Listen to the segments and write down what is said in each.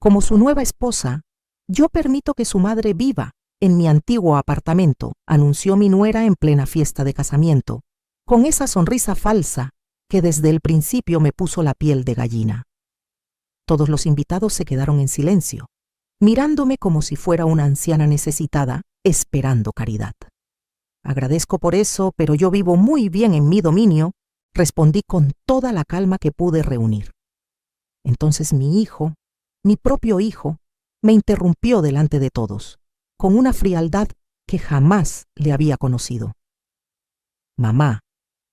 Como su nueva esposa, yo permito que su madre viva en mi antiguo apartamento, anunció mi nuera en plena fiesta de casamiento, con esa sonrisa falsa que desde el principio me puso la piel de gallina. Todos los invitados se quedaron en silencio, mirándome como si fuera una anciana necesitada, esperando caridad. Agradezco por eso, pero yo vivo muy bien en mi dominio, respondí con toda la calma que pude reunir. Entonces mi hijo, mi propio hijo, me interrumpió delante de todos, con una frialdad que jamás le había conocido. Mamá,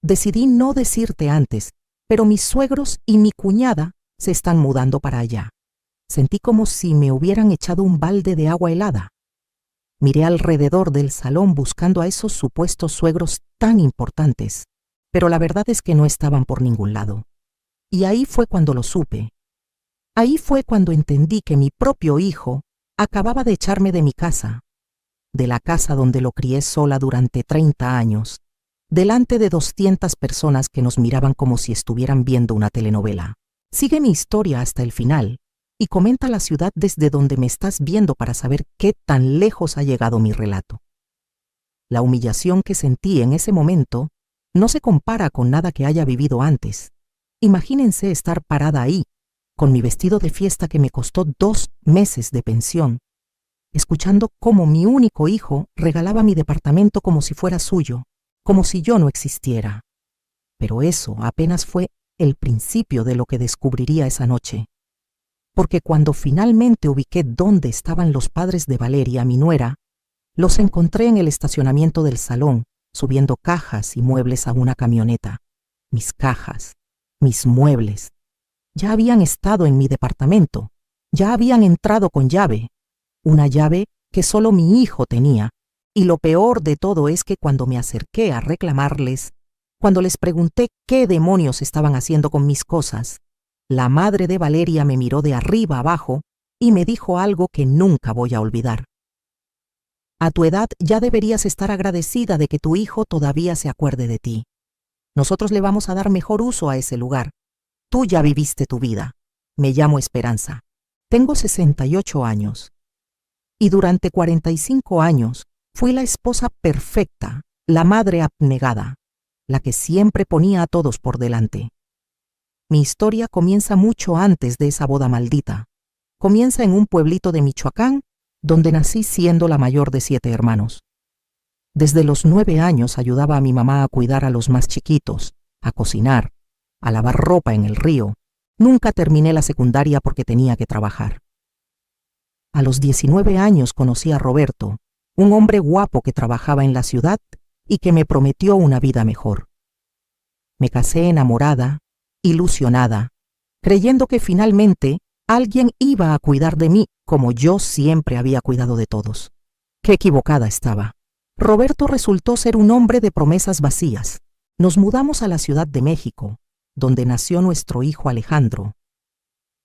decidí no decirte antes, pero mis suegros y mi cuñada se están mudando para allá. Sentí como si me hubieran echado un balde de agua helada. Miré alrededor del salón buscando a esos supuestos suegros tan importantes, pero la verdad es que no estaban por ningún lado. Y ahí fue cuando lo supe. Ahí fue cuando entendí que mi propio hijo acababa de echarme de mi casa, de la casa donde lo crié sola durante 30 años, delante de 200 personas que nos miraban como si estuvieran viendo una telenovela. Sigue mi historia hasta el final y comenta la ciudad desde donde me estás viendo para saber qué tan lejos ha llegado mi relato. La humillación que sentí en ese momento no se compara con nada que haya vivido antes. Imagínense estar parada ahí, con mi vestido de fiesta que me costó 2 meses de pensión, escuchando cómo mi único hijo regalaba mi departamento como si fuera suyo, como si yo no existiera. Pero eso apenas fue el principio de lo que descubriría esa noche. Porque cuando finalmente ubiqué dónde estaban los padres de Valeria, mi nuera, los encontré en el estacionamiento del salón, subiendo cajas y muebles a una camioneta. Mis cajas, mis muebles, ya habían estado en mi departamento, ya habían entrado con llave, una llave que solo mi hijo tenía. Y lo peor de todo es que cuando me acerqué a reclamarles, cuando les pregunté qué demonios estaban haciendo con mis cosas, la madre de Valeria me miró de arriba abajo y me dijo algo que nunca voy a olvidar. A tu edad ya deberías estar agradecida de que tu hijo todavía se acuerde de ti. Nosotros le vamos a dar mejor uso a ese lugar. Tú ya viviste tu vida. Me llamo Esperanza. Tengo 68 años. Y durante 45 años fui la esposa perfecta, la madre abnegada, la que siempre ponía a todos por delante. Mi historia comienza mucho antes de esa boda maldita. Comienza en un pueblito de Michoacán, donde nací siendo la mayor de 7 hermanos. Desde los 9 años ayudaba a mi mamá a cuidar a los más chiquitos, a cocinar, a lavar ropa en el río. Nunca terminé la secundaria porque tenía que trabajar. A los 19 años conocí a Roberto, un hombre guapo que trabajaba en la ciudad y que me prometió una vida mejor. Me casé enamorada, ilusionada, creyendo que finalmente alguien iba a cuidar de mí como yo siempre había cuidado de todos. Qué equivocada estaba. Roberto resultó ser un hombre de promesas vacías. Nos mudamos a la Ciudad de México, donde nació nuestro hijo Alejandro.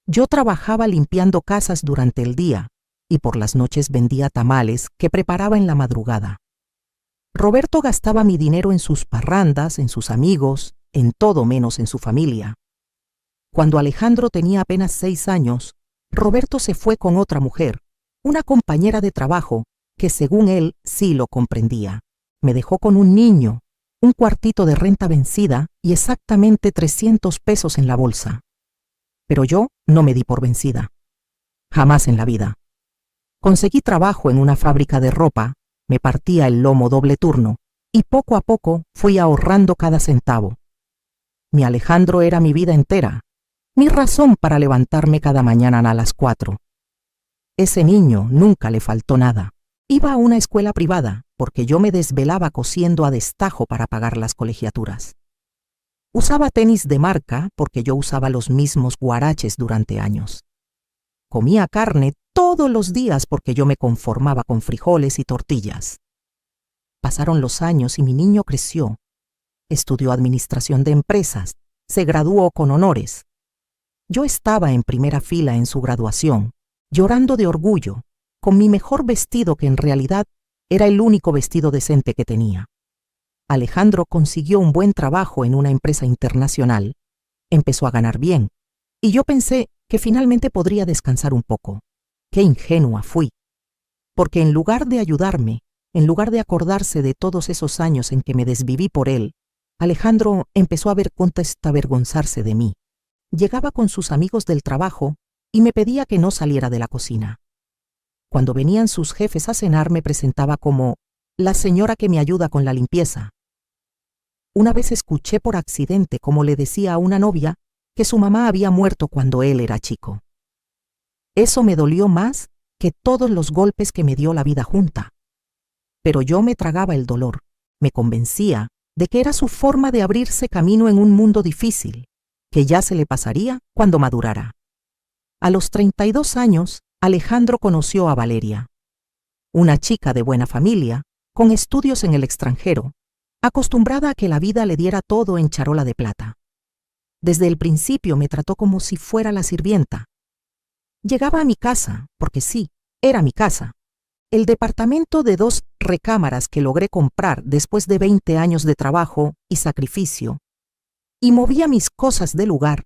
Yo trabajaba limpiando casas durante el día y por las noches vendía tamales que preparaba en la madrugada. Roberto gastaba mi dinero en sus parrandas, en sus amigos, en todo menos en su familia. Cuando Alejandro tenía apenas 6 años, Roberto se fue con otra mujer, una compañera de trabajo que según él sí lo comprendía. Me dejó con un niño, un cuartito de renta vencida y exactamente 300 pesos en la bolsa. Pero yo no me di por vencida. Jamás en la vida. Conseguí trabajo en una fábrica de ropa, me partía el lomo doble turno y poco a poco fui ahorrando cada centavo. Mi Alejandro era mi vida entera, mi razón para levantarme cada mañana a las 4. Ese niño nunca le faltó nada. Iba a una escuela privada porque yo me desvelaba cosiendo a destajo para pagar las colegiaturas. Usaba tenis de marca porque yo usaba los mismos guaraches durante años. Comía carne todos los días porque yo me conformaba con frijoles y tortillas. Pasaron los años y mi niño creció. Estudió administración de empresas, se graduó con honores. Yo estaba en primera fila en su graduación, llorando de orgullo, con mi mejor vestido que en realidad era el único vestido decente que tenía. Alejandro consiguió un buen trabajo en una empresa internacional, empezó a ganar bien, y yo pensé que finalmente podría descansar un poco. Qué ingenua fui. Porque en lugar de ayudarme, en lugar de acordarse de todos esos años en que me desviví por él, Alejandro empezó a ver cuánto avergonzarse de mí. Llegaba con sus amigos del trabajo y me pedía que no saliera de la cocina. Cuando venían sus jefes a cenar me presentaba como la señora que me ayuda con la limpieza. Una vez escuché por accidente cómo le decía a una novia que su mamá había muerto cuando él era chico. Eso me dolió más que todos los golpes que me dio la vida junta. Pero yo me tragaba el dolor, me convencía de que era su forma de abrirse camino en un mundo difícil, que ya se le pasaría cuando madurara. A los 32 años, Alejandro conoció a Valeria, una chica de buena familia, con estudios en el extranjero, acostumbrada a que la vida le diera todo en charola de plata. Desde el principio me trató como si fuera la sirvienta. Llegaba a mi casa, porque sí, era mi casa. El departamento de 2 recámaras que logré comprar después de 20 años de trabajo y sacrificio, y movía mis cosas del lugar,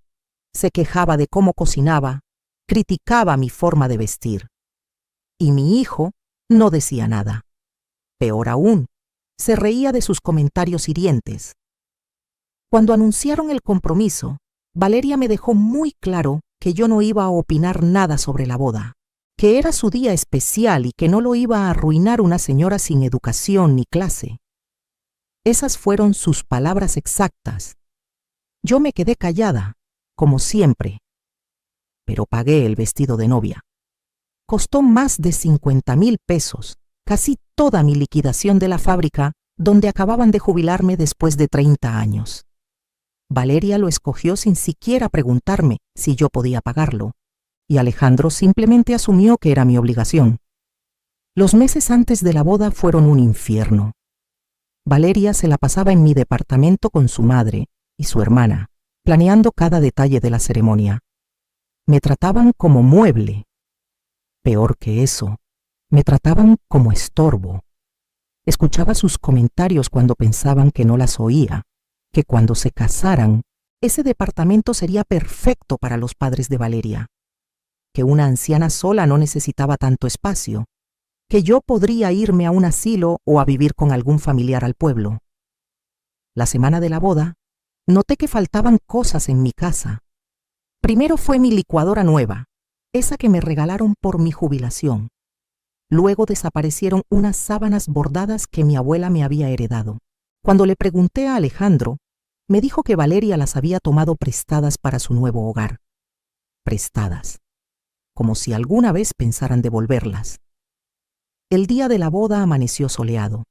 se quejaba de cómo cocinaba, criticaba mi forma de vestir. Y mi hijo no decía nada. Peor aún, se reía de sus comentarios hirientes. Cuando anunciaron el compromiso, Valeria me dejó muy claro que yo no iba a opinar nada sobre la boda, que era su día especial y que no lo iba a arruinar una señora sin educación ni clase. Esas fueron sus palabras exactas. Yo me quedé callada, como siempre, pero pagué el vestido de novia. Costó más de 50,000 pesos, casi toda mi liquidación de la fábrica, donde acababan de jubilarme después de 30 años. Valeria lo escogió sin siquiera preguntarme si yo podía pagarlo, y Alejandro simplemente asumió que era mi obligación. Los meses antes de la boda fueron un infierno. Valeria se la pasaba en mi departamento con su madre y su hermana, planeando cada detalle de la ceremonia. Me trataban como mueble. Peor que eso, me trataban como estorbo. Escuchaba sus comentarios cuando pensaban que no las oía, que cuando se casaran, ese departamento sería perfecto para los padres de Valeria, que una anciana sola no necesitaba tanto espacio, que yo podría irme a un asilo o a vivir con algún familiar al pueblo. La semana de la boda, noté que faltaban cosas en mi casa. Primero fue mi licuadora nueva, esa que me regalaron por mi jubilación. Luego desaparecieron unas sábanas bordadas que mi abuela me había heredado. Cuando le pregunté a Alejandro, me dijo que Valeria las había tomado prestadas para su nuevo hogar. Prestadas, como si alguna vez pensaran devolverlas. El día de la boda amaneció soleado.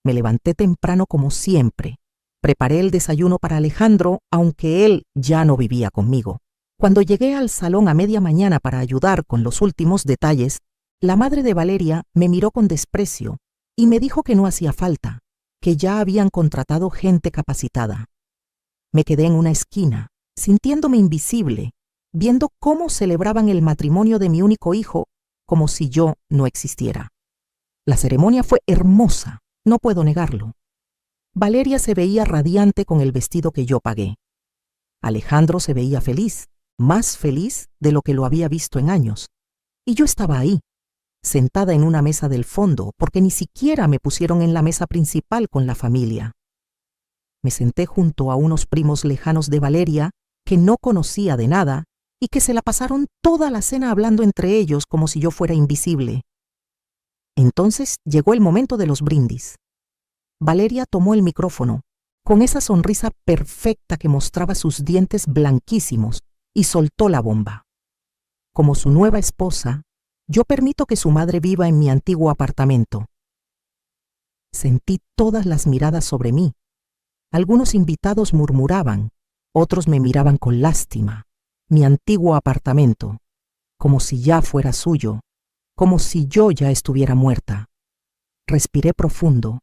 Me levanté temprano como siempre. Preparé el desayuno para Alejandro, aunque él ya no vivía conmigo. Cuando llegué al salón a media mañana para ayudar con los últimos detalles, la madre de Valeria me miró con desprecio y me dijo que no hacía falta, que ya habían contratado gente capacitada. Me quedé en una esquina, sintiéndome invisible, viendo cómo celebraban el matrimonio de mi único hijo, como si yo no existiera. La ceremonia fue hermosa, no puedo negarlo. Valeria se veía radiante con el vestido que yo pagué. Alejandro se veía feliz, más feliz de lo que lo había visto en años. Y yo estaba ahí, sentada en una mesa del fondo, porque ni siquiera me pusieron en la mesa principal con la familia. Me senté junto a unos primos lejanos de Valeria, que no conocía de nada, y que se la pasaron toda la cena hablando entre ellos como si yo fuera invisible. Entonces llegó el momento de los brindis. Valeria tomó el micrófono, con esa sonrisa perfecta que mostraba sus dientes blanquísimos, y soltó la bomba. Como su nueva esposa, yo permito que su madre viva en mi antiguo apartamento. Sentí todas las miradas sobre mí. Algunos invitados murmuraban, otros me miraban con lástima. Mi antiguo apartamento, como si ya fuera suyo, como si yo ya estuviera muerta. Respiré profundo,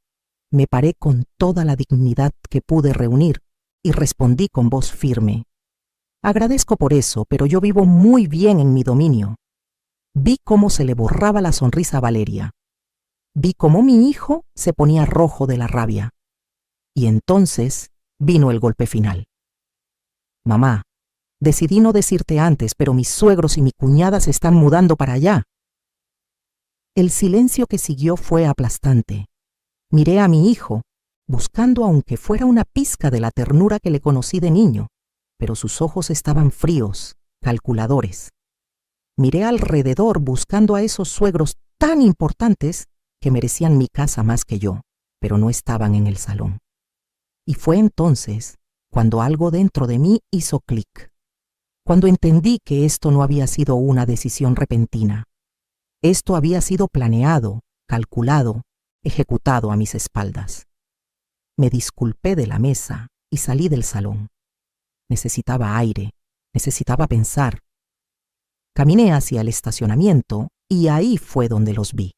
me paré con toda la dignidad que pude reunir y respondí con voz firme. Agradezco por eso, pero yo vivo muy bien en mi dominio. Vi cómo se le borraba la sonrisa a Valeria. Vi cómo mi hijo se ponía rojo de la rabia. Y entonces vino el golpe final. Mamá, Decidí no decirte antes, pero mis suegros y mi cuñada se están mudando para allá. El silencio que siguió fue aplastante. Miré a mi hijo, buscando aunque fuera una pizca de la ternura que le conocí de niño, pero sus ojos estaban fríos, calculadores. Miré alrededor buscando a esos suegros tan importantes que merecían mi casa más que yo, pero no estaban en el salón. Y fue entonces cuando algo dentro de mí hizo clic. Cuando entendí que esto no había sido una decisión repentina. Esto había sido planeado, calculado, ejecutado a mis espaldas. Me disculpé de la mesa y salí del salón. Necesitaba aire, necesitaba pensar. Caminé hacia el estacionamiento y ahí fue donde los vi.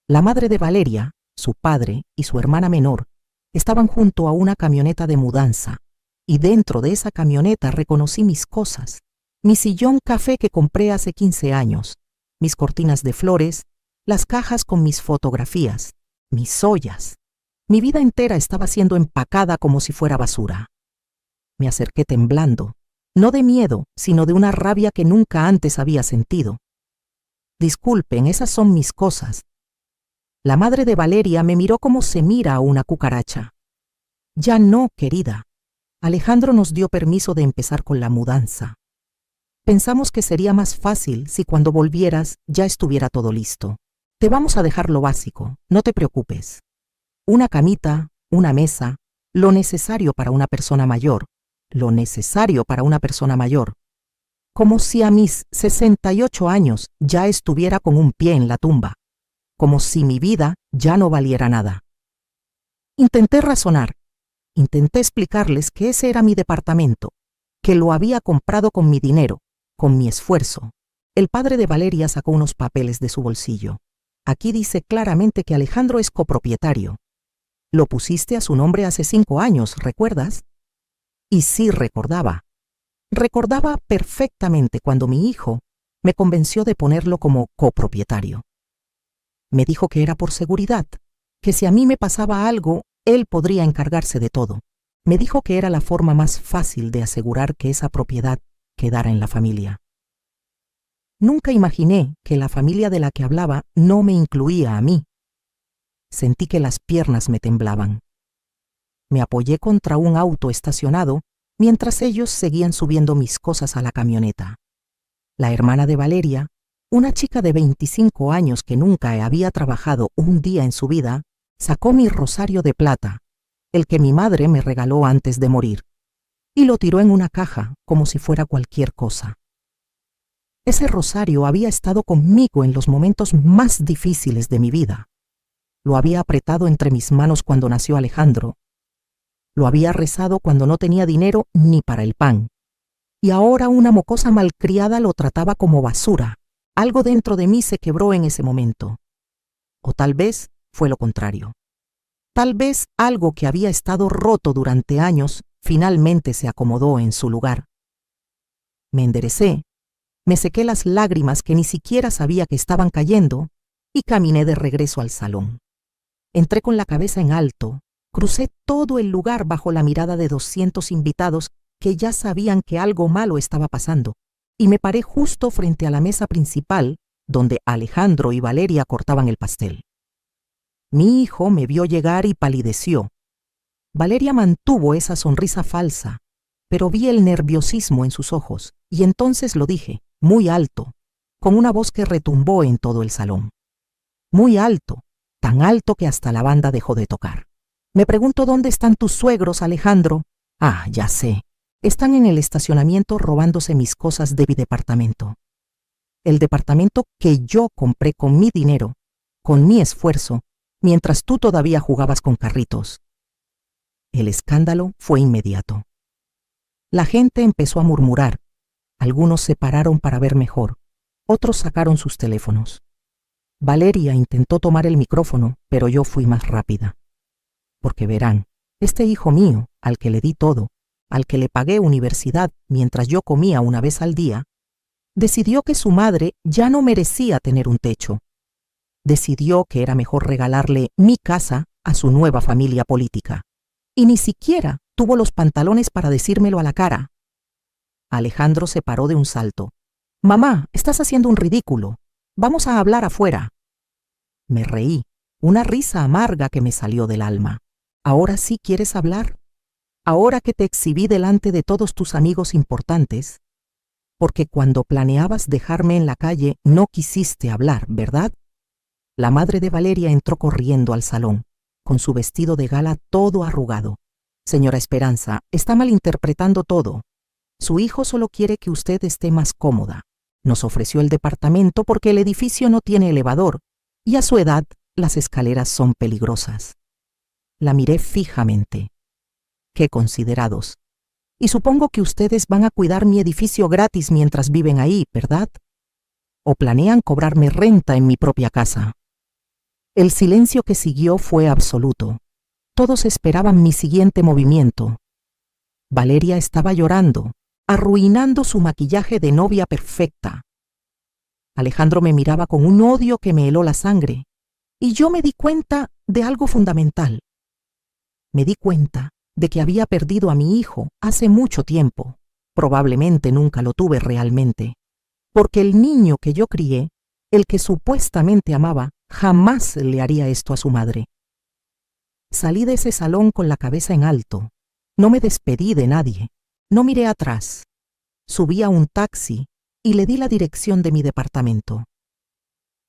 La madre de Valeria, su padre y su hermana menor estaban junto a una camioneta de mudanza. Y dentro de esa camioneta reconocí mis cosas, mi sillón café que compré hace 15 años, mis cortinas de flores, las cajas con mis fotografías, mis ollas. Mi vida entera estaba siendo empacada como si fuera basura. Me acerqué temblando, no de miedo, sino de una rabia que nunca antes había sentido. Disculpen, esas son mis cosas. La madre de Valeria me miró como se mira a una cucaracha. Ya no, querida. Alejandro nos dio permiso de empezar con la mudanza. Pensamos que sería más fácil si cuando volvieras ya estuviera todo listo. Te vamos a dejar lo básico, no te preocupes. Una camita, una mesa, lo necesario para una persona mayor, lo necesario para una persona mayor. Como si a mis 68 años ya estuviera con un pie en la tumba. Como si mi vida ya no valiera nada. Intenté razonar. Intenté explicarles que ese era mi departamento, que lo había comprado con mi dinero, con mi esfuerzo. El padre de Valeria sacó unos papeles de su bolsillo. Aquí dice claramente que Alejandro es copropietario. Lo pusiste a su nombre hace 5 años, ¿recuerdas? Y sí recordaba. Recordaba perfectamente cuando mi hijo me convenció de ponerlo como copropietario. Me dijo que era por seguridad, que si a mí me pasaba algo, él podría encargarse de todo. Me dijo que era la forma más fácil de asegurar que esa propiedad quedara en la familia. Nunca imaginé que la familia de la que hablaba no me incluía a mí. Sentí que las piernas me temblaban. Me apoyé contra un auto estacionado mientras ellos seguían subiendo mis cosas a la camioneta. La hermana de Valeria, una chica de 25 años que nunca había trabajado un día en su vida, sacó mi rosario de plata, el que mi madre me regaló antes de morir, y lo tiró en una caja como si fuera cualquier cosa. Ese rosario había estado conmigo en los momentos más difíciles de mi vida. Lo había apretado entre mis manos cuando nació Alejandro. Lo había rezado cuando no tenía dinero ni para el pan. Y ahora una mocosa malcriada lo trataba como basura. Algo dentro de mí se quebró en ese momento. O tal vez fue lo contrario. Tal vez algo que había estado roto durante años finalmente se acomodó en su lugar. Me enderecé, me sequé las lágrimas que ni siquiera sabía que estaban cayendo y caminé de regreso al salón. Entré con la cabeza en alto, crucé todo el lugar bajo la mirada de 200 invitados que ya sabían que algo malo estaba pasando, y me paré justo frente a la mesa principal donde Alejandro y Valeria cortaban el pastel. Mi hijo me vio llegar y palideció. Valeria mantuvo esa sonrisa falsa, pero vi el nerviosismo en sus ojos, y entonces lo dije, muy alto, con una voz que retumbó en todo el salón. Muy alto, tan alto que hasta la banda dejó de tocar. Me pregunto dónde están tus suegros, Alejandro. Ah, ya sé. Están en el estacionamiento robándose mis cosas de mi departamento. El departamento que yo compré con mi dinero, con mi esfuerzo, mientras tú todavía jugabas con carritos. El escándalo fue inmediato. La gente empezó a murmurar. Algunos se pararon para ver mejor. Otros sacaron sus teléfonos. Valeria intentó tomar el micrófono, pero yo fui más rápida. Porque verán, este hijo mío, al que le di todo, al que le pagué universidad mientras yo comía una vez al día, decidió que su madre ya no merecía tener un techo. Decidió que era mejor regalarle mi casa a su nueva familia política. Y ni siquiera tuvo los pantalones para decírmelo a la cara. Alejandro se paró de un salto. «Mamá, estás haciendo un ridículo. Vamos a hablar afuera». Me reí, una risa amarga que me salió del alma. «¿Ahora sí quieres hablar? Ahora que te exhibí delante de todos tus amigos importantes, porque cuando planeabas dejarme en la calle no quisiste hablar, ¿verdad?». La madre de Valeria entró corriendo al salón, con su vestido de gala todo arrugado. «Señora Esperanza, está malinterpretando todo. Su hijo solo quiere que usted esté más cómoda. Nos ofreció el departamento porque el edificio no tiene elevador, y a su edad las escaleras son peligrosas». La miré fijamente. «Qué considerados. Y supongo que ustedes van a cuidar mi edificio gratis mientras viven ahí, ¿verdad? ¿O planean cobrarme renta en mi propia casa?». El silencio que siguió fue absoluto. Todos esperaban mi siguiente movimiento. Valeria estaba llorando, arruinando su maquillaje de novia perfecta. Alejandro me miraba con un odio que me heló la sangre, y yo me di cuenta de algo fundamental. Me di cuenta de que había perdido a mi hijo hace mucho tiempo. Probablemente nunca lo tuve realmente, porque el niño que yo crié, el que supuestamente amaba, jamás le haría esto a su madre. Salí de ese salón con la cabeza en alto. No me despedí de nadie. No miré atrás. Subí a un taxi y le di la dirección de mi departamento.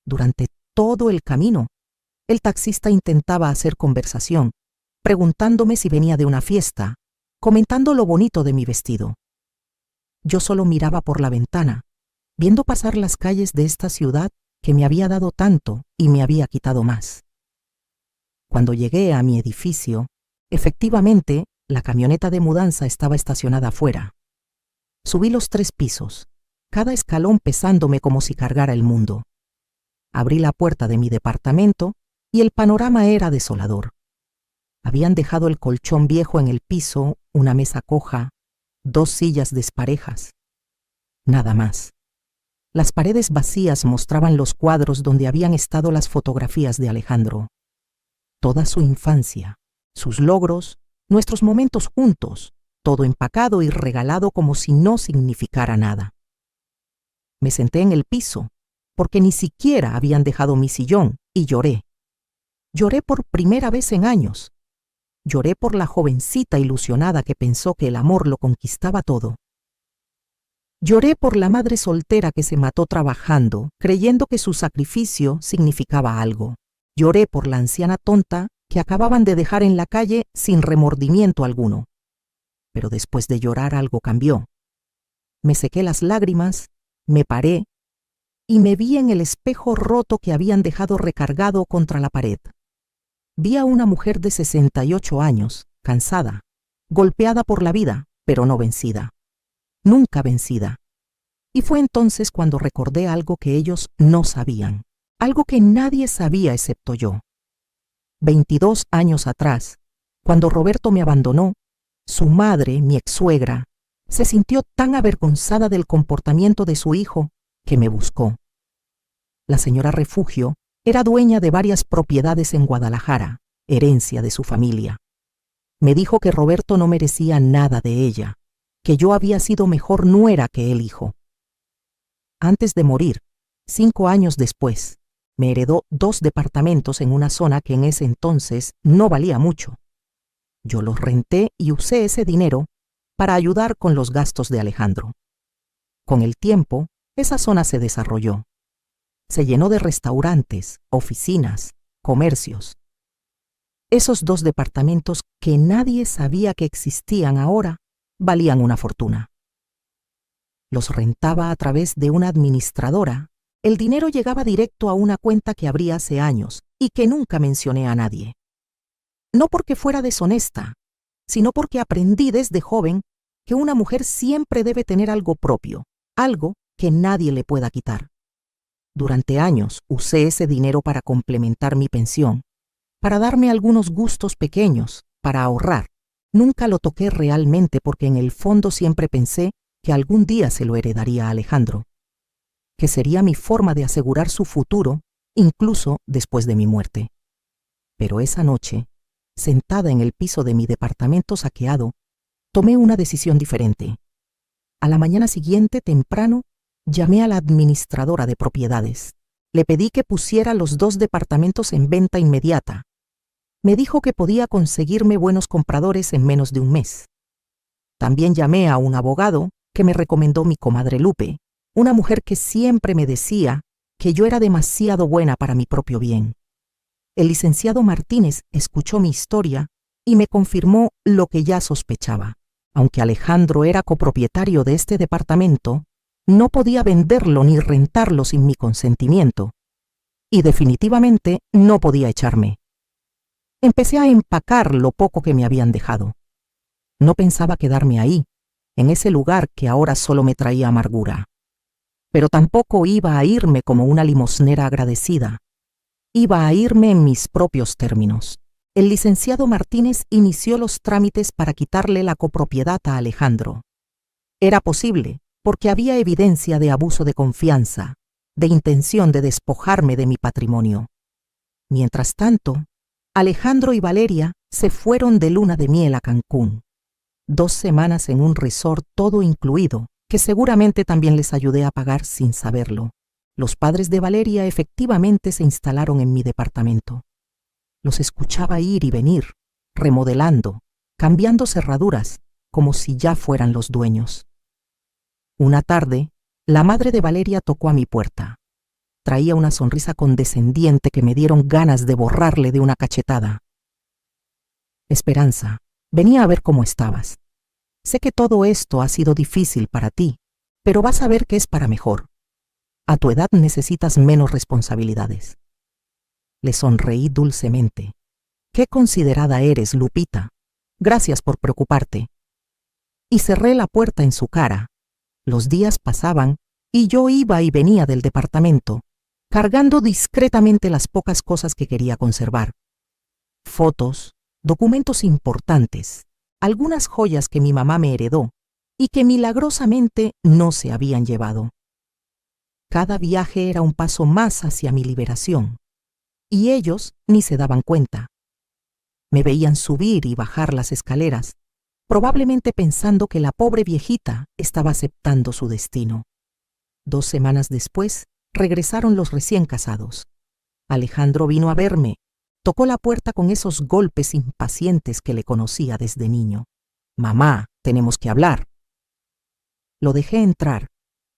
Durante todo el camino, el taxista intentaba hacer conversación, preguntándome si venía de una fiesta, comentando lo bonito de mi vestido. Yo solo miraba por la ventana, viendo pasar las calles de esta ciudad que me había dado tanto y me había quitado más. Cuando llegué a mi edificio, efectivamente, la camioneta de mudanza estaba estacionada afuera. Subí los 3 pisos, cada escalón pesándome como si cargara el mundo. Abrí la puerta de mi departamento y el panorama era desolador. Habían dejado el colchón viejo en el piso, una mesa coja, 2 sillas desparejas. Nada más. Las paredes vacías mostraban los cuadros donde habían estado las fotografías de Alejandro. Toda su infancia, sus logros, nuestros momentos juntos, todo empacado y regalado como si no significara nada. Me senté en el piso, porque ni siquiera habían dejado mi sillón, y lloré. Lloré por primera vez en años. Lloré por la jovencita ilusionada que pensó que el amor lo conquistaba todo. Lloré por la madre soltera que se mató trabajando, creyendo que su sacrificio significaba algo. Lloré por la anciana tonta que acababan de dejar en la calle sin remordimiento alguno. Pero después de llorar algo cambió. Me sequé las lágrimas, me paré y me vi en el espejo roto que habían dejado recargado contra la pared. Vi a una mujer de 68 años, cansada, golpeada por la vida, pero no vencida. Nunca vencida. Y fue entonces cuando recordé algo que ellos no sabían, algo que nadie sabía excepto yo. 22 años atrás, cuando Roberto me abandonó, su madre, mi ex-suegra, se sintió tan avergonzada del comportamiento de su hijo que me buscó. La señora Refugio era dueña de varias propiedades en Guadalajara, herencia de su familia. Me dijo que Roberto no merecía nada de ella, que yo había sido mejor nuera que el hijo. Antes de morir, 5 años después, me heredó 2 departamentos en una zona que en ese entonces no valía mucho. Yo los renté y usé ese dinero para ayudar con los gastos de Alejandro. Con el tiempo, esa zona se desarrolló. Se llenó de restaurantes, oficinas, comercios. Esos 2 departamentos que nadie sabía que existían ahora valían una fortuna. Los rentaba a través de una administradora. El dinero llegaba directo a una cuenta que abrí hace años y que nunca mencioné a nadie. No porque fuera deshonesta, sino porque aprendí desde joven que una mujer siempre debe tener algo propio, algo que nadie le pueda quitar. Durante años usé ese dinero para complementar mi pensión, para darme algunos gustos pequeños, para ahorrar. Nunca lo toqué realmente porque en el fondo siempre pensé que algún día se lo heredaría a Alejandro, que sería mi forma de asegurar su futuro, incluso después de mi muerte. Pero esa noche, sentada en el piso de mi departamento saqueado, tomé una decisión diferente. A la mañana siguiente, temprano, llamé a la administradora de propiedades. Le pedí que pusiera los 2 departamentos en venta inmediata. Me dijo que podía conseguirme buenos compradores en menos de un mes. También llamé a un abogado que me recomendó mi comadre Lupe, una mujer que siempre me decía que yo era demasiado buena para mi propio bien. El licenciado Martínez escuchó mi historia y me confirmó lo que ya sospechaba. Aunque Alejandro era copropietario de este departamento, no podía venderlo ni rentarlo sin mi consentimiento. Y definitivamente no podía echarme. Empecé a empacar lo poco que me habían dejado. No pensaba quedarme ahí, en ese lugar que ahora solo me traía amargura. Pero tampoco iba a irme como una limosnera agradecida. Iba a irme en mis propios términos. El licenciado Martínez inició los trámites para quitarle la copropiedad a Alejandro. Era posible, porque había evidencia de abuso de confianza, de intención de despojarme de mi patrimonio. Mientras tanto, Alejandro y Valeria se fueron de luna de miel a Cancún. 2 semanas en un resort todo incluido, que seguramente también les ayudé a pagar sin saberlo. Los padres de Valeria efectivamente se instalaron en mi departamento. Los escuchaba ir y venir, remodelando, cambiando cerraduras, como si ya fueran los dueños. Una tarde, la madre de Valeria tocó a mi puerta. Traía una sonrisa condescendiente que me dieron ganas de borrarle de una cachetada. Esperanza, venía a ver cómo estabas. Sé que todo esto ha sido difícil para ti, pero vas a ver que es para mejor. A tu edad necesitas menos responsabilidades. Le sonreí dulcemente. Qué considerada eres, Lupita. Gracias por preocuparte. Y cerré la puerta en su cara. Los días pasaban y yo iba y venía del departamento, cargando discretamente las pocas cosas que quería conservar. Fotos, documentos importantes, algunas joyas que mi mamá me heredó y que milagrosamente no se habían llevado. Cada viaje era un paso más hacia mi liberación, y ellos ni se daban cuenta. Me veían subir y bajar las escaleras, probablemente pensando que la pobre viejita estaba aceptando su destino. 2 semanas después, regresaron los recién casados. Alejandro vino a verme, tocó la puerta con esos golpes impacientes que le conocía desde niño. «Mamá, tenemos que hablar». Lo dejé entrar.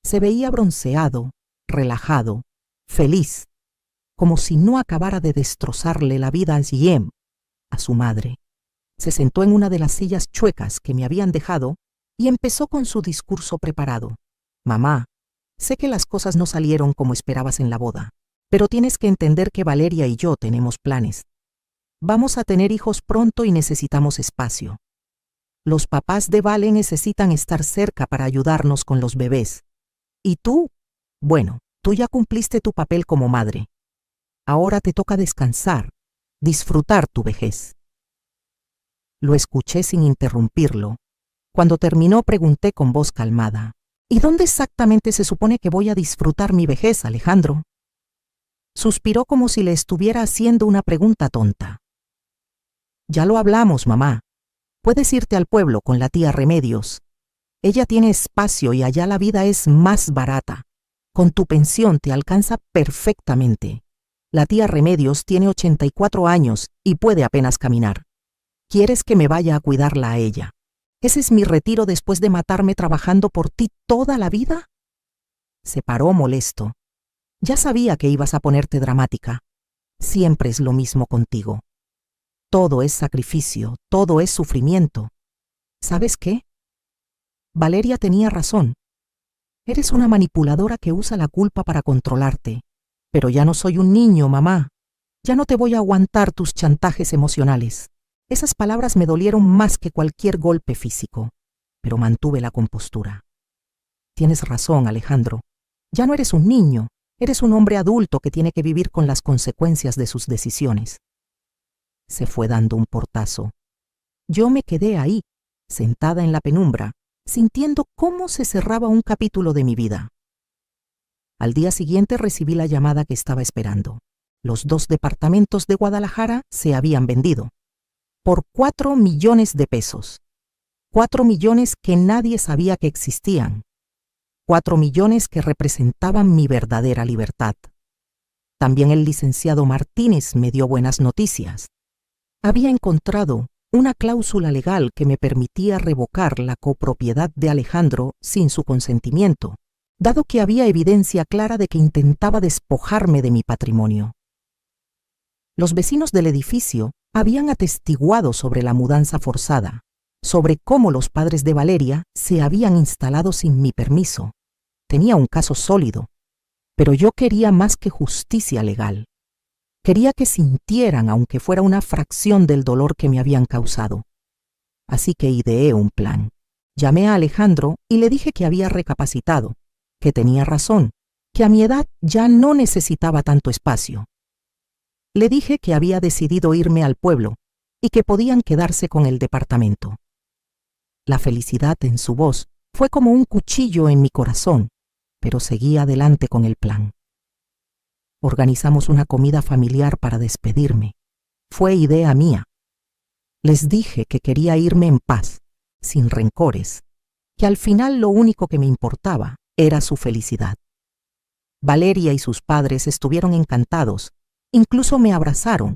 Se veía bronceado, relajado, feliz, como si no acabara de destrozarle la vida a Ziem, a su madre. Se sentó en una de las sillas chuecas que me habían dejado y empezó con su discurso preparado. «Mamá, sé que las cosas no salieron como esperabas en la boda, pero tienes que entender que Valeria y yo tenemos planes. Vamos a tener hijos pronto y necesitamos espacio. Los papás de Vale necesitan estar cerca para ayudarnos con los bebés. Y tú, bueno, tú ya cumpliste tu papel como madre. Ahora te toca descansar, disfrutar tu vejez». Lo escuché sin interrumpirlo. Cuando terminó pregunté con voz calmada: «¿Y dónde exactamente se supone que voy a disfrutar mi vejez, Alejandro?». Suspiró como si le estuviera haciendo una pregunta tonta. «Ya lo hablamos, mamá. Puedes irte al pueblo con la tía Remedios. Ella tiene espacio y allá la vida es más barata. Con tu pensión te alcanza perfectamente. La tía Remedios tiene 84 años y puede apenas caminar. ¿Quieres que me vaya a cuidarla a ella? ¿Ese es mi retiro después de matarme trabajando por ti toda la vida?». Se paró molesto. «Ya sabía que ibas a ponerte dramática. Siempre es lo mismo contigo. Todo es sacrificio, todo es sufrimiento. ¿Sabes qué? Valeria tenía razón. Eres una manipuladora que usa la culpa para controlarte. Pero ya no soy un niño, mamá. Ya no te voy a aguantar tus chantajes emocionales». Esas palabras me dolieron más que cualquier golpe físico, pero mantuve la compostura. «Tienes razón, Alejandro. Ya no eres un niño, eres un hombre adulto que tiene que vivir con las consecuencias de sus decisiones». Se fue dando un portazo. Yo me quedé ahí, sentada en la penumbra, sintiendo cómo se cerraba un capítulo de mi vida. Al día siguiente recibí la llamada que estaba esperando. Los 2 departamentos de Guadalajara se habían vendido por 4 millones de pesos. 4 millones que nadie sabía que existían. 4 millones que representaban mi verdadera libertad. También el licenciado Martínez me dio buenas noticias. Había encontrado una cláusula legal que me permitía revocar la copropiedad de Alejandro sin su consentimiento, dado que había evidencia clara de que intentaba despojarme de mi patrimonio. Los vecinos del edificio habían atestiguado sobre la mudanza forzada, sobre cómo los padres de Valeria se habían instalado sin mi permiso. Tenía un caso sólido, pero yo quería más que justicia legal. Quería que sintieran, aunque fuera una fracción del dolor que me habían causado. Así que ideé un plan. Llamé a Alejandro y le dije que había recapacitado, que tenía razón, que a mi edad ya no necesitaba tanto espacio. Le dije que había decidido irme al pueblo y que podían quedarse con el departamento. La felicidad en su voz fue como un cuchillo en mi corazón, pero seguí adelante con el plan. Organizamos una comida familiar para despedirme. Fue idea mía. Les dije que quería irme en paz, sin rencores, que al final lo único que me importaba era su felicidad. Valeria y sus padres estuvieron encantados, incluso me abrazaron,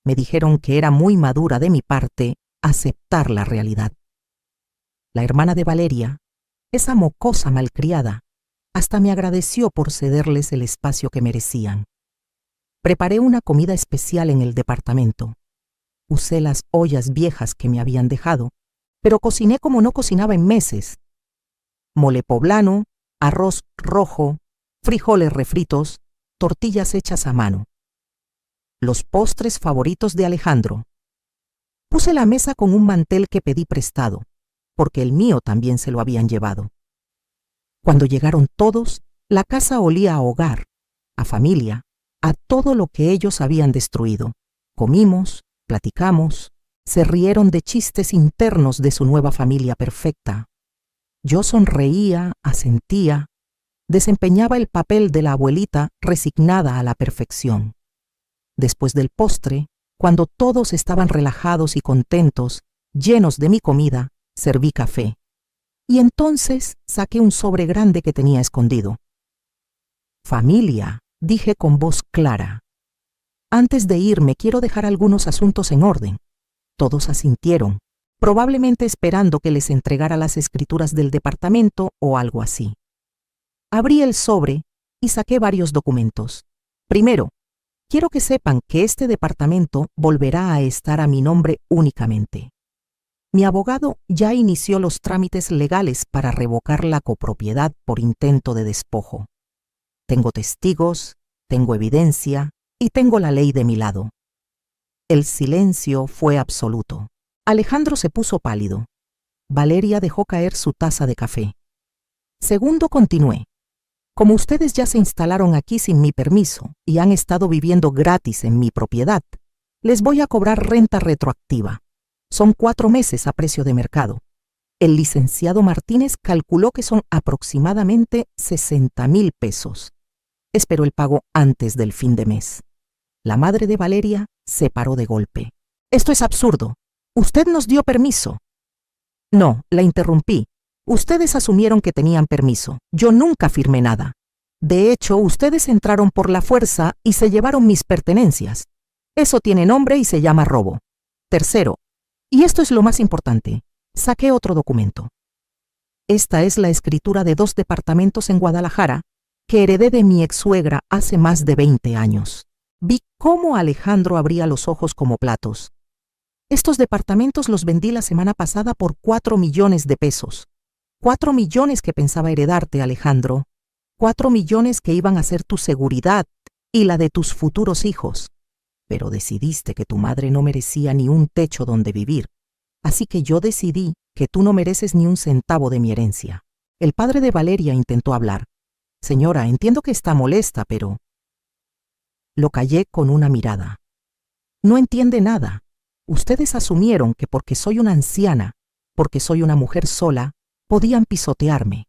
me dijeron que era muy madura de mi parte aceptar la realidad. La hermana de Valeria, esa mocosa malcriada, hasta me agradeció por cederles el espacio que merecían. Preparé una comida especial en el departamento. Usé las ollas viejas que me habían dejado, pero cociné como no cocinaba en meses. Mole poblano, arroz rojo, frijoles refritos, tortillas hechas a mano. Los postres favoritos de Alejandro. Puse la mesa con un mantel que pedí prestado, porque el mío también se lo habían llevado. Cuando llegaron todos, la casa olía a hogar, a familia, a todo lo que ellos habían destruido. Comimos, platicamos, se rieron de chistes internos de su nueva familia perfecta. Yo sonreía, asentía, desempeñaba el papel de la abuelita resignada a la perfección. Después del postre, cuando todos estaban relajados y contentos, llenos de mi comida, serví café. Y entonces saqué un sobre grande que tenía escondido. Familia, dije con voz clara. Antes de irme quiero dejar algunos asuntos en orden. Todos asintieron, probablemente esperando que les entregara las escrituras del departamento o algo así. Abrí el sobre y saqué varios documentos. Primero, quiero que sepan que este departamento volverá a estar a mi nombre únicamente. Mi abogado ya inició los trámites legales para revocar la copropiedad por intento de despojo. Tengo testigos, tengo evidencia y tengo la ley de mi lado. El silencio fue absoluto. Alejandro se puso pálido. Valeria dejó caer su taza de café. Segundo, continué. Como ustedes ya se instalaron aquí sin mi permiso y han estado viviendo gratis en mi propiedad, les voy a cobrar renta retroactiva. Son 4 meses a precio de mercado. El licenciado Martínez calculó que son aproximadamente 60,000 pesos. Espero el pago antes del fin de mes. La madre de Valeria se paró de golpe. Esto es absurdo. Usted nos dio permiso. No, la interrumpí. Ustedes asumieron que tenían permiso. Yo nunca firmé nada. De hecho, ustedes entraron por la fuerza y se llevaron mis pertenencias. Eso tiene nombre y se llama robo. Tercero, y esto es lo más importante, saqué otro documento. Esta es la escritura de 2 departamentos en Guadalajara que heredé de mi ex-suegra hace más de 20 años. Vi cómo Alejandro abría los ojos como platos. Estos departamentos los vendí la semana pasada por 4 millones de pesos. 4 millones que pensaba heredarte, Alejandro. 4 millones que iban a ser tu seguridad y la de tus futuros hijos. Pero decidiste que tu madre no merecía ni un techo donde vivir. Así que yo decidí que tú no mereces ni un centavo de mi herencia. El padre de Valeria intentó hablar. Señora, entiendo que está molesta, pero... Lo callé con una mirada. No entiende nada. Ustedes asumieron que porque soy una anciana, porque soy una mujer sola, podían pisotearme.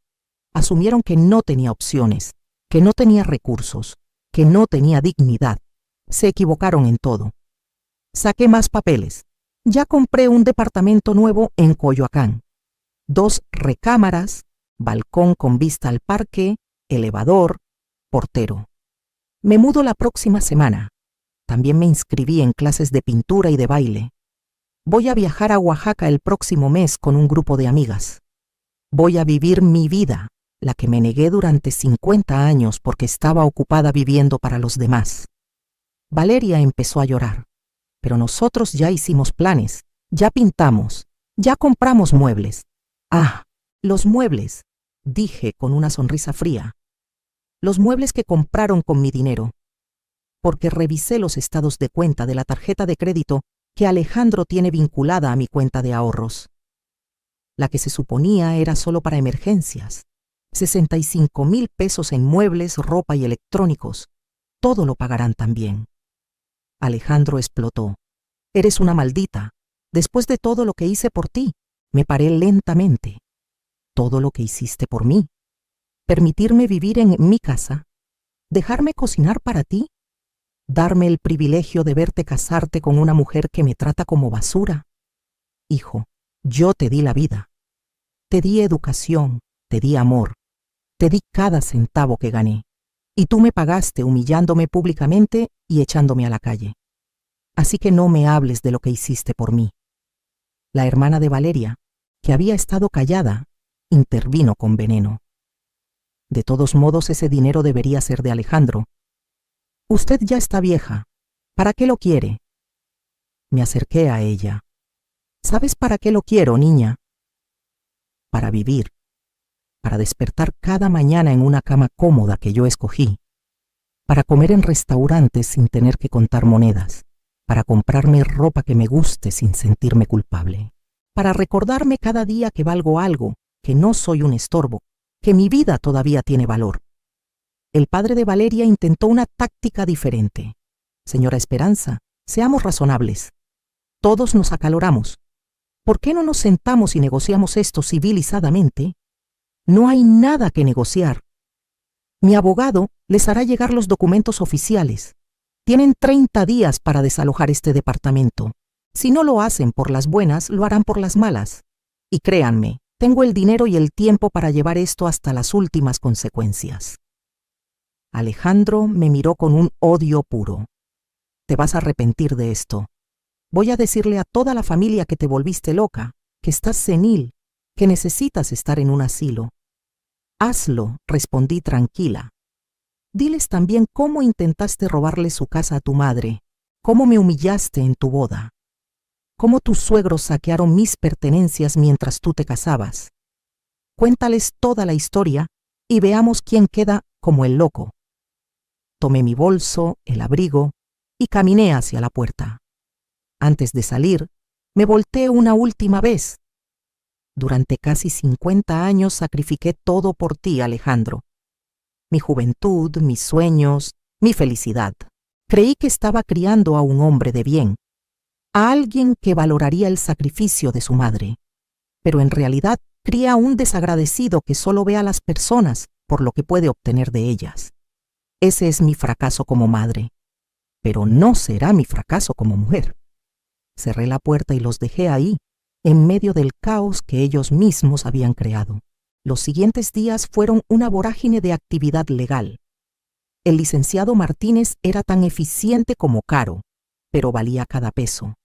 Asumieron que no tenía opciones, que no tenía recursos, que no tenía dignidad. Se equivocaron en todo. Saqué más papeles. Ya compré un departamento nuevo en Coyoacán. 2 recámaras, balcón con vista al parque, elevador, portero. Me mudo la próxima semana. También me inscribí en clases de pintura y de baile. Voy a viajar a Oaxaca el próximo mes con un grupo de amigas. Voy a vivir mi vida, la que me negué durante 50 años porque estaba ocupada viviendo para los demás. Valeria empezó a llorar. Pero nosotros ya hicimos planes, ya pintamos, ya compramos muebles. Ah, los muebles, dije con una sonrisa fría. Los muebles que compraron con mi dinero. Porque revisé los estados de cuenta de la tarjeta de crédito que Alejandro tiene vinculada a mi cuenta de ahorros. La que se suponía era solo para emergencias. 65,000 pesos en muebles, ropa y electrónicos. Todo lo pagarán también. Alejandro explotó. Eres una maldita. Después de todo lo que hice por ti, me paré lentamente. Todo lo que hiciste por mí. Permitirme vivir en mi casa. Dejarme cocinar para ti. Darme el privilegio de verte casarte con una mujer que me trata como basura. Hijo, yo te di la vida. Te di educación, te di amor. Te di cada centavo que gané. Y tú me pagaste humillándome públicamente y echándome a la calle. Así que no me hables de lo que hiciste por mí. La hermana de Valeria, que había estado callada, intervino con veneno. De todos modos, ese dinero debería ser de Alejandro. Usted ya está vieja. ¿Para qué lo quiere? Me acerqué a ella. ¿Sabes para qué lo quiero, niña? Para vivir. Para despertar cada mañana en una cama cómoda que yo escogí. Para comer en restaurantes sin tener que contar monedas. Para comprarme ropa que me guste sin sentirme culpable. Para recordarme cada día que valgo algo, que no soy un estorbo, que mi vida todavía tiene valor. El padre de Valeria intentó una táctica diferente. Señora Esperanza, seamos razonables. Todos nos acaloramos. ¿Por qué no nos sentamos y negociamos esto civilizadamente? No hay nada que negociar. Mi abogado les hará llegar los documentos oficiales. Tienen 30 días para desalojar este departamento. Si no lo hacen por las buenas, lo harán por las malas. Y créanme, tengo el dinero y el tiempo para llevar esto hasta las últimas consecuencias. Alejandro me miró con un odio puro. Te vas a arrepentir de esto. Voy a decirle a toda la familia que te volviste loca, que estás senil, que necesitas estar en un asilo. Hazlo, respondí tranquila. Diles también cómo intentaste robarle su casa a tu madre, cómo me humillaste en tu boda, cómo tus suegros saquearon mis pertenencias mientras tú te casabas. Cuéntales toda la historia y veamos quién queda como el loco. Tomé mi bolso, el abrigo, y caminé hacia la puerta. Antes de salir, me volteé una última vez. Durante casi 50 años sacrifiqué todo por ti, Alejandro. Mi juventud, mis sueños, mi felicidad. Creí que estaba criando a un hombre de bien, a alguien que valoraría el sacrificio de su madre. Pero en realidad cría a un desagradecido que solo ve a las personas por lo que puede obtener de ellas. Ese es mi fracaso como madre, pero no será mi fracaso como mujer. Cerré la puerta y los dejé ahí, en medio del caos que ellos mismos habían creado. Los siguientes días fueron una vorágine de actividad legal. El licenciado Martínez era tan eficiente como caro, pero valía cada peso.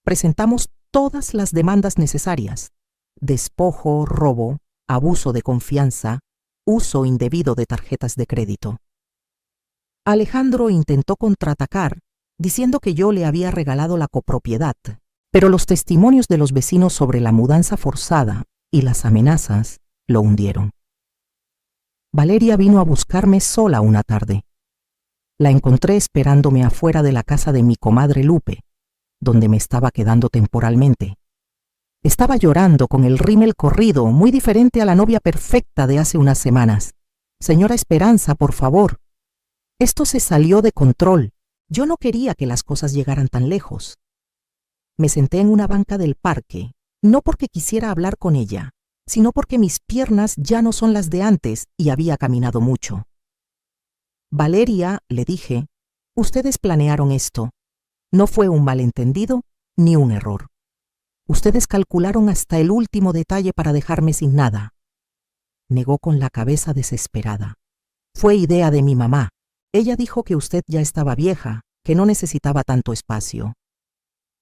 Presentamos todas las demandas necesarias: despojo, robo, abuso de confianza, uso indebido de tarjetas de crédito. Alejandro intentó contraatacar, diciendo que yo le había regalado la copropiedad, pero los testimonios de los vecinos sobre la mudanza forzada y las amenazas lo hundieron. Valeria vino a buscarme sola una tarde. La encontré esperándome afuera de la casa de mi comadre Lupe, donde me estaba quedando temporalmente. Estaba llorando con el rímel corrido, muy diferente a la novia perfecta de hace unas semanas. Señora Esperanza, por favor. Esto se salió de control. Yo no quería que las cosas llegaran tan lejos. Me senté en una banca del parque, no porque quisiera hablar con ella, sino porque mis piernas ya no son las de antes y había caminado mucho. Valeria, le dije, ustedes planearon esto. No fue un malentendido ni un error. Ustedes calcularon hasta el último detalle para dejarme sin nada. Negó con la cabeza desesperada. Fue idea de mi mamá. Ella dijo que usted ya estaba vieja, que no necesitaba tanto espacio.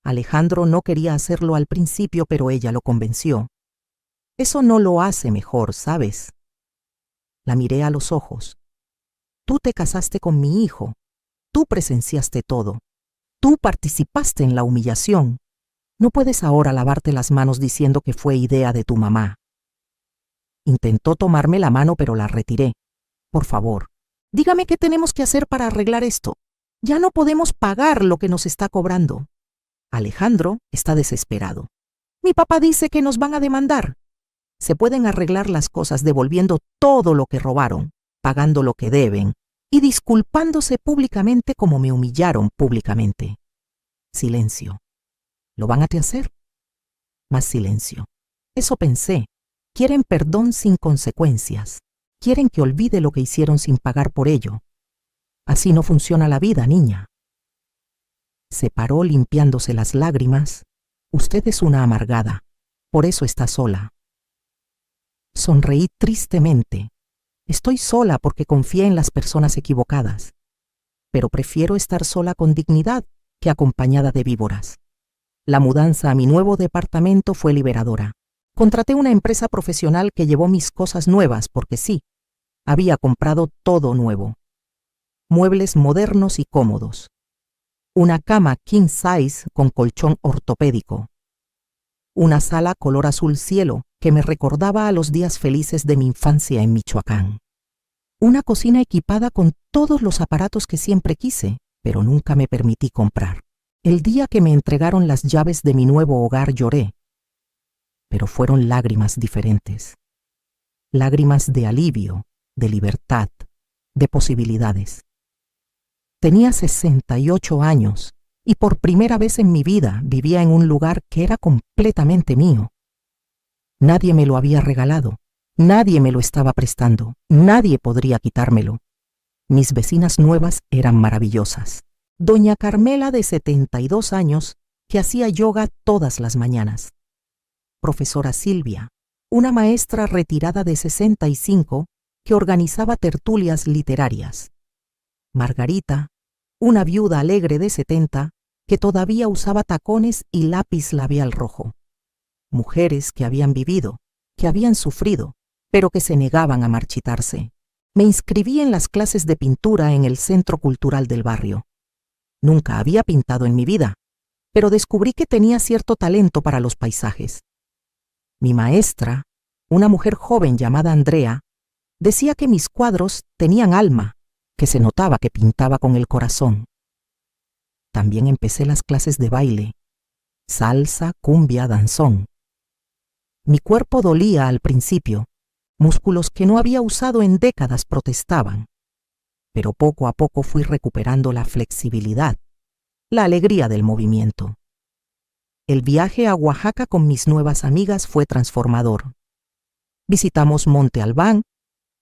Alejandro no quería hacerlo al principio, pero ella lo convenció. Eso no lo hace mejor, ¿sabes? La miré a los ojos. Tú te casaste con mi hijo. Tú presenciaste todo. Tú participaste en la humillación. No puedes ahora lavarte las manos diciendo que fue idea de tu mamá. Intentó tomarme la mano, pero la retiré. Por favor, dígame qué tenemos que hacer para arreglar esto. Ya no podemos pagar lo que nos está cobrando. Alejandro está desesperado. Mi papá dice que nos van a demandar. Se pueden arreglar las cosas devolviendo todo lo que robaron, pagando lo que deben y disculpándose públicamente como me humillaron públicamente. Silencio. ¿Lo van a hacer? Más silencio. Eso pensé. Quieren perdón sin consecuencias. Quieren que olvide lo que hicieron sin pagar por ello. Así no funciona la vida, niña. Se paró limpiándose las lágrimas. Usted es una amargada. Por eso está sola. Sonreí tristemente. Estoy sola porque confié en las personas equivocadas. Pero prefiero estar sola con dignidad que acompañada de víboras. La mudanza a mi nuevo departamento fue liberadora. Contraté una empresa profesional que llevó mis cosas nuevas porque sí, había comprado todo nuevo. Muebles modernos y cómodos. Una cama king size con colchón ortopédico. Una sala color azul cielo que me recordaba a los días felices de mi infancia en Michoacán. Una cocina equipada con todos los aparatos que siempre quise, pero nunca me permití comprar. El día que me entregaron las llaves de mi nuevo hogar lloré, pero fueron lágrimas diferentes. Lágrimas de alivio, de libertad, de posibilidades. Tenía 68 años y por primera vez en mi vida vivía en un lugar que era completamente mío. Nadie me lo había regalado, nadie me lo estaba prestando, nadie podría quitármelo. Mis vecinas nuevas eran maravillosas. Doña Carmela, de 72 años, que hacía yoga todas las mañanas. Profesora Silvia, una maestra retirada de 65 que organizaba tertulias literarias. Margarita, una viuda alegre de 70 que todavía usaba tacones y lápiz labial rojo. Mujeres que habían vivido, que habían sufrido, pero que se negaban a marchitarse. Me inscribí en las clases de pintura en el Centro Cultural del barrio. Nunca había pintado en mi vida, pero descubrí que tenía cierto talento para los paisajes. Mi maestra, una mujer joven llamada Andrea, decía que mis cuadros tenían alma, que se notaba que pintaba con el corazón. También empecé las clases de baile, salsa, cumbia, danzón. Mi cuerpo dolía al principio, músculos que no había usado en décadas protestaban, pero poco a poco fui recuperando la flexibilidad, la alegría del movimiento. El viaje a Oaxaca con mis nuevas amigas fue transformador. Visitamos Monte Albán,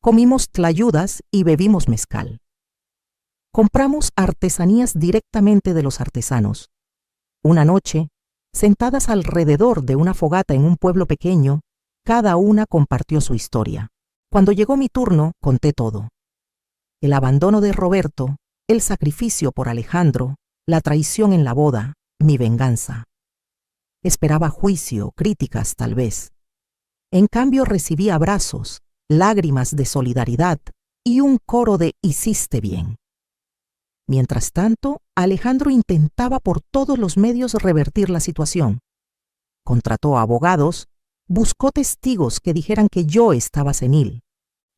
comimos tlayudas y bebimos mezcal. Compramos artesanías directamente de los artesanos. Una noche, sentadas alrededor de una fogata en un pueblo pequeño, cada una compartió su historia. Cuando llegó mi turno, conté todo. El abandono de Roberto, el sacrificio por Alejandro, la traición en la boda, mi venganza. Esperaba juicio, críticas tal vez. En cambio recibí abrazos, lágrimas de solidaridad y un coro de "hiciste bien". Mientras tanto, Alejandro intentaba por todos los medios revertir la situación. Contrató a abogados, buscó testigos que dijeran que yo estaba senil,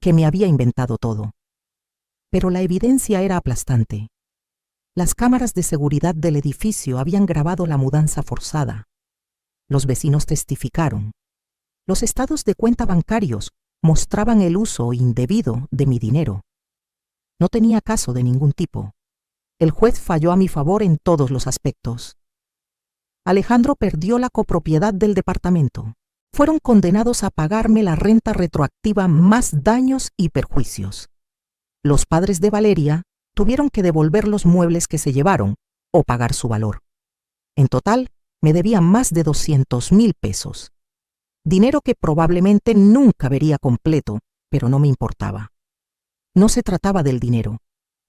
que me había inventado todo. Pero la evidencia era aplastante. Las cámaras de seguridad del edificio habían grabado la mudanza forzada. Los vecinos testificaron. Los estados de cuenta bancarios mostraban el uso indebido de mi dinero. No tenía caso de ningún tipo. El juez falló a mi favor en todos los aspectos. Alejandro perdió la copropiedad del departamento. Fueron condenados a pagarme la renta retroactiva más daños y perjuicios. Los padres de Valeria tuvieron que devolver los muebles que se llevaron o pagar su valor. En total, Me debía más de 200,000 pesos. Dinero que probablemente nunca vería completo, pero no me importaba. No se trataba del dinero,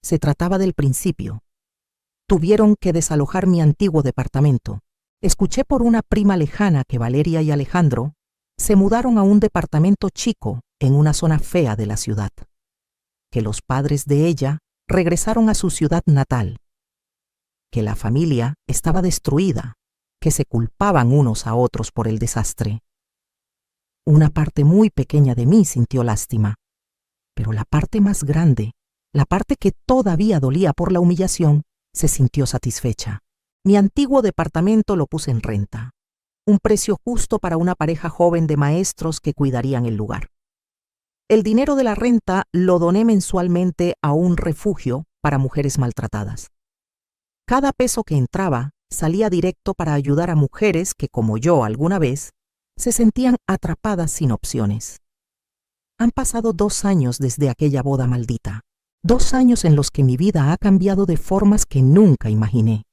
se trataba del principio. Tuvieron que desalojar mi antiguo departamento. Escuché por una prima lejana que Valeria y Alejandro se mudaron a un departamento chico en una zona fea de la ciudad. Que los padres de ella regresaron a su ciudad natal. Que la familia estaba destruida, que se culpaban unos a otros por el desastre. Una parte muy pequeña de mí sintió lástima, pero la parte más grande, la parte que todavía dolía por la humillación, se sintió satisfecha. Mi antiguo departamento lo puse en renta, un precio justo para una pareja joven de maestros que cuidarían el lugar. El dinero de la renta lo doné mensualmente a un refugio para mujeres maltratadas. Cada peso que entraba salía directo para ayudar a mujeres que, como yo alguna vez, se sentían atrapadas sin opciones. Han pasado 2 años desde aquella boda maldita, 2 años en los que mi vida ha cambiado de formas que nunca imaginé.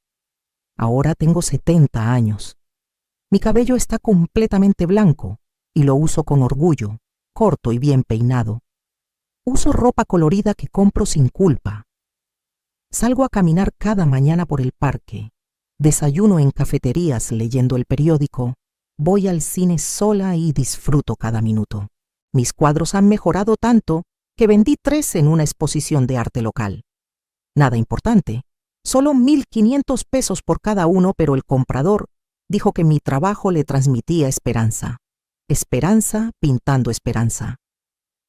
Ahora tengo 70 años. Mi cabello está completamente blanco y lo uso con orgullo, corto y bien peinado. Uso ropa colorida que compro sin culpa. Salgo a caminar cada mañana por el parque. Desayuno en cafeterías leyendo el periódico. Voy al cine sola y disfruto cada minuto. Mis cuadros han mejorado tanto que vendí 3 en una exposición de arte local. Nada importante, solo 1,500 pesos por cada uno, pero el comprador dijo que mi trabajo le transmitía esperanza. Esperanza pintando esperanza.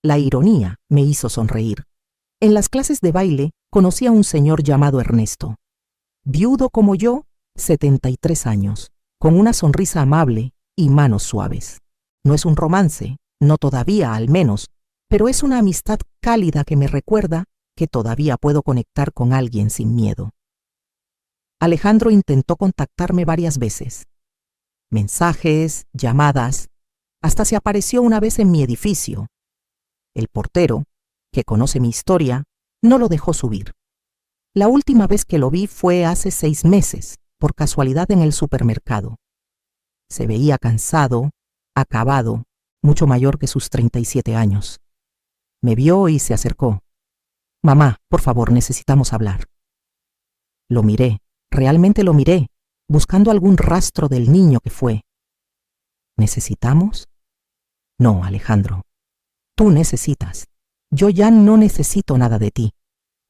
La ironía me hizo sonreír. En las clases de baile conocí a un señor llamado Ernesto. Viudo como yo, 73 años, con una sonrisa amable y manos suaves. No es un romance, no todavía al menos, pero es una amistad cálida que me recuerda que todavía puedo conectar con alguien sin miedo. Alejandro intentó contactarme varias veces. Mensajes, llamadas, hasta se apareció una vez en mi edificio. El portero, que conoce mi historia, no lo dejó subir. La última vez que lo vi fue hace 6 meses, por casualidad en el supermercado. Se veía cansado, acabado, mucho mayor que sus 37 años. Me vio y se acercó. «Mamá, por favor, necesitamos hablar». Lo miré, realmente lo miré, buscando algún rastro del niño que fue. ¿Necesitamos? No, Alejandro. Tú necesitas. Yo ya no necesito nada de ti.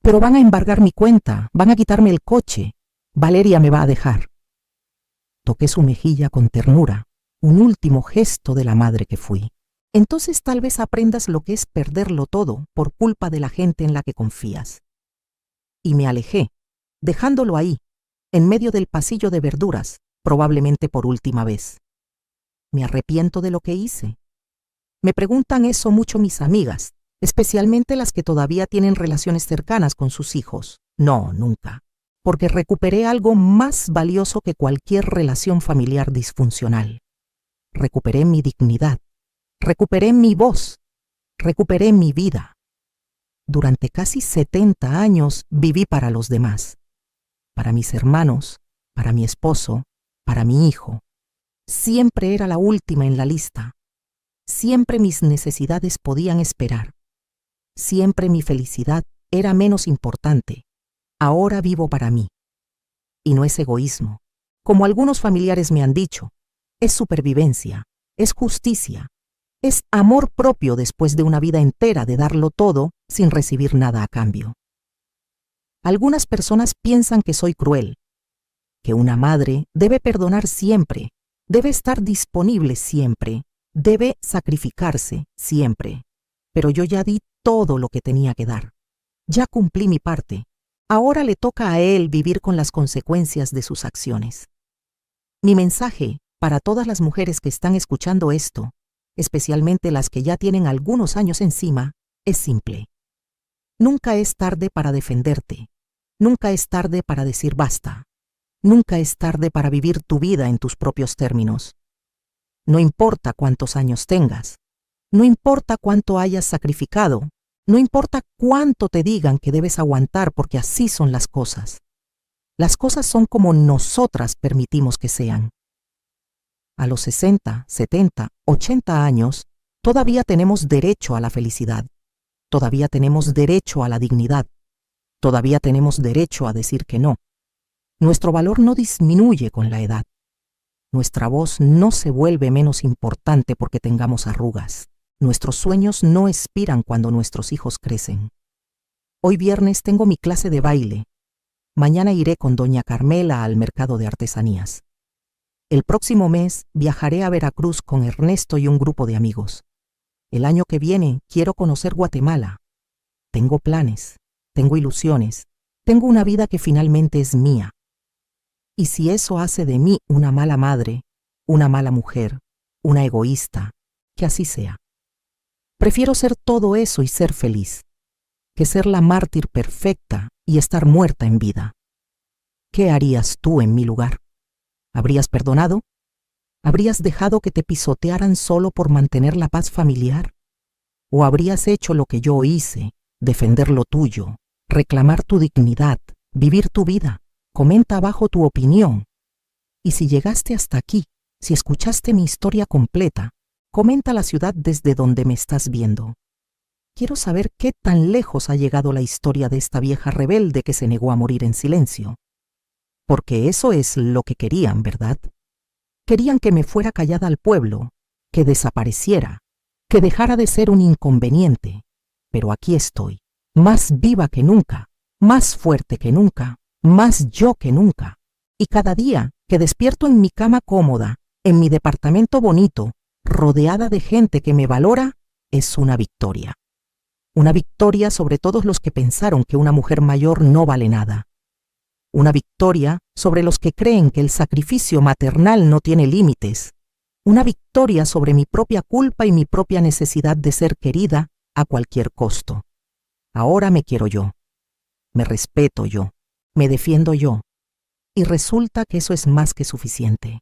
Pero van a embargar mi cuenta, van a quitarme el coche. Valeria me va a dejar. Toqué su mejilla con ternura, un último gesto de la madre que fui. Entonces tal vez aprendas lo que es perderlo todo por culpa de la gente en la que confías. Y me alejé, dejándolo ahí, en medio del pasillo de verduras, probablemente por última vez. Me arrepiento de lo que hice. Me preguntan eso mucho mis amigas, especialmente las que todavía tienen relaciones cercanas con sus hijos. No, nunca. Porque recuperé algo más valioso que cualquier relación familiar disfuncional. Recuperé mi dignidad, recuperé mi voz, recuperé mi vida. Durante casi 70 años viví para los demás, para mis hermanos, para mi esposo, para mi hijo. Siempre era la última en la lista. Siempre mis necesidades podían esperar. Siempre mi felicidad era menos importante. Ahora vivo para mí. Y no es egoísmo, como algunos familiares me han dicho. Es supervivencia, es justicia, es amor propio después de una vida entera de darlo todo sin recibir nada a cambio. Algunas personas piensan que soy cruel, que una madre debe perdonar siempre, debe estar disponible siempre, debe sacrificarse siempre. Pero yo ya di todo lo que tenía que dar. Ya cumplí mi parte. Ahora le toca a él vivir con las consecuencias de sus acciones. Mi mensaje para todas las mujeres que están escuchando esto, especialmente las que ya tienen algunos años encima, es simple. Nunca es tarde para defenderte. Nunca es tarde para decir basta. Nunca es tarde para vivir tu vida en tus propios términos. No importa cuántos años tengas. No importa cuánto hayas sacrificado. No importa cuánto te digan que debes aguantar porque así son las cosas. Las cosas son como nosotras permitimos que sean. A los 60, 70, 80 años, todavía tenemos derecho a la felicidad. Todavía tenemos derecho a la dignidad. Todavía tenemos derecho a decir que no. Nuestro valor no disminuye con la edad. Nuestra voz no se vuelve menos importante porque tengamos arrugas. Nuestros sueños no expiran cuando nuestros hijos crecen. Hoy viernes tengo mi clase de baile. Mañana iré con doña Carmela al mercado de artesanías. El próximo mes viajaré a Veracruz con Ernesto y un grupo de amigos. El año que viene quiero conocer Guatemala. Tengo planes, tengo ilusiones, tengo una vida que finalmente es mía. Y si eso hace de mí una mala madre, una mala mujer, una egoísta, que así sea. Prefiero ser todo eso y ser feliz, que ser la mártir perfecta y estar muerta en vida. ¿Qué harías tú en mi lugar? ¿Habrías perdonado? ¿Habrías dejado que te pisotearan solo por mantener la paz familiar? ¿O habrías hecho lo que yo hice, defender lo tuyo, reclamar tu dignidad, vivir tu vida? Comenta abajo tu opinión. Y si llegaste hasta aquí, si escuchaste mi historia completa, comenta la ciudad desde donde me estás viendo. Quiero saber qué tan lejos ha llegado la historia de esta vieja rebelde que se negó a morir en silencio. Porque eso es lo que querían, ¿verdad? Querían que me fuera callada al pueblo, que desapareciera, que dejara de ser un inconveniente. Pero aquí estoy, más viva que nunca, más fuerte que nunca, más yo que nunca. Y cada día que despierto en mi cama cómoda, en mi departamento bonito, rodeada de gente que me valora, es una victoria. Una victoria sobre todos los que pensaron que una mujer mayor no vale nada. Una victoria sobre los que creen que el sacrificio maternal no tiene límites. Una victoria sobre mi propia culpa y mi propia necesidad de ser querida a cualquier costo. Ahora me quiero yo. Me respeto yo. Me defiendo yo. Y resulta que eso es más que suficiente.